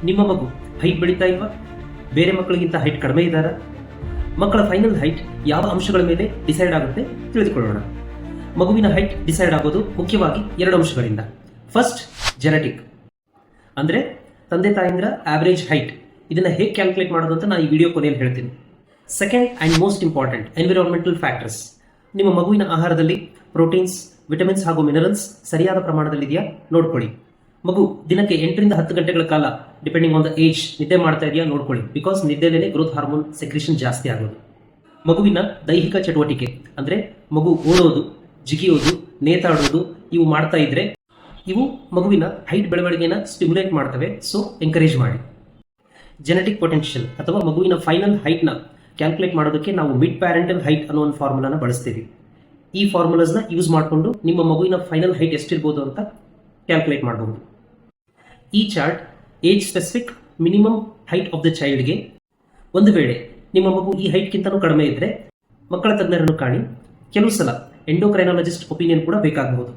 ನಿಮ್ಮ ಮಗು ಹೈಟ್ ಬೆಳೀತಾ ಇಲ್ವಾ? ಬೇರೆ ಮಕ್ಕಳಿಗಿಂತ ಹೈಟ್ ಕಡಿಮೆ ಇದ್ದಾರಾ? ಮಕ್ಕಳ ಫೈನಲ್ ಹೈಟ್ ಯಾವ ಅಂಶಗಳ ಮೇಲೆ ಡಿಸೈಡ್ ಆಗುತ್ತೆ ತಿಳಿದುಕೊಳ್ಳೋಣ. ಮಗುವಿನ ಹೈಟ್ ಡಿಸೈಡ್ ಆಗೋದು ಮುಖ್ಯವಾಗಿ 2 ಅಂಶಗಳಿಂದ. ಫಸ್ಟ್, ಜೆನೆಟಿಕ್, ಅಂದರೆ ತಂದೆ ತಾಯಂದಿರ ಆವರೇಜ್ ಹೈಟ್. ಇದನ್ನ ಹೇಗೆ ಕ್ಯಾಲ್ಕುಲೇಟ್ ಮಾಡೋದು ಅಂತ ನಾನು ಈ ವಿಡಿಯೋ ಕೊನೆಯಲ್ಲಿ ಹೇಳ್ತೀನಿ. Second and most important, environmental factors. ನಿಮ್ಮ ಮಗುವಿನ ಆಹಾರದಲ್ಲಿ ಪ್ರೋಟೀನ್ಸ್, ವಿಟಮಿನ್ಸ್ ಹಾಗೂ ಮಿನರಲ್ಸ್ ಸರಿಯಾದ ಪ್ರಮಾಣದಲ್ಲಿದೆಯಾ ನೋಡ್ಕೊಳ್ಳಿ. ಮಗು ದಿನಕ್ಕೆ 8 ರಿಂದ 10 ಗಂಟೆಗಳ ಕಾಲ ಡಿಪೆಂಡಿಂಗ್ ಆನ್ ದ ಏಜ್ ನಿದ್ದೆ ಮಾಡ್ತಾ ಇದೆಯಾ ನೋಡ್ಕೊಳ್ಳಿ. ಬಿಕಾಸ್ ನಿದ್ದೆಲೇನೆ ಗ್ರೋತ್ ಹಾರ್ಮೋನ್ ಸೆಕ್ರೇಷನ್ ಜಾಸ್ತಿ ಆಗೋದು. ಮಗುವಿನ ದೈಹಿಕ ಚಟುವಟಿಕೆ, ಅಂದರೆ ಮಗು ಓಡೋದು, ಜಿಗಿಯೋದು, ನೇತಾಡೋದು ಇವು ಮಾಡ್ತಾ ಇದ್ರೆ ಇವು ಮಗುವಿನ ಹೈಟ್ ಬೆಳವಣಿಗೆನ ಸ್ಟಿಮ್ಯುಲೇಟ್ ಮಾಡ್ತವೆ. ಸೊ ಎಂಕರೇಜ್ ಮಾಡಿ. ಜೆನೆಟಿಕ್ ಪೊಟೆನ್ಷಿಯಲ್ ಅಥವಾ ಮಗುವಿನ ಫೈನಲ್ ಹೈಟ್ನ ಕ್ಯಾಲ್ಕುಲೇಟ್ ಮಾಡೋದಕ್ಕೆ ನಾವು ಮಿಡ್ ಪ್ಯಾರೆಂಟಲ್ ಹೈಟ್ ಅನ್ನೋ ಒಂದು ಫಾರ್ಮುಲಾನ ಬಳಸ್ತೀವಿ. ಈ ಫಾರ್ಮುಲಾಸ್ನ ಯೂಸ್ ಮಾಡಿಕೊಂಡು ನಿಮ್ಮ ಮಗುವಿನ ಫೈನಲ್ ಹೈಟ್ ಎಷ್ಟಿರ್ಬೋದು ಅಂತ ಕ್ಯಾಲ್ಕುಲೇಟ್ ಮಾಡಬಹುದು. ಈ chart age specific minimum height of the ಚೈಲ್ಡ್ಗೆ. ಒಂದು ವೇಳೆ ನಿಮ್ಮ ಮಗು ಈ ಹೈಟ್ಗಿಂತಲೂ ಕಡಿಮೆ ಇದ್ದರೆ ಮಕ್ಕಳ ತಜ್ಞರನ್ನು ಕಾಣಿ. ಕೆಲವು ಸಲ ಎಂಡೋಕ್ರೈನಾಲಜಿಸ್ಟ್ ಒಪಿನಿಯನ್ ಕೂಡ ಬೇಕಾಗಬಹುದು.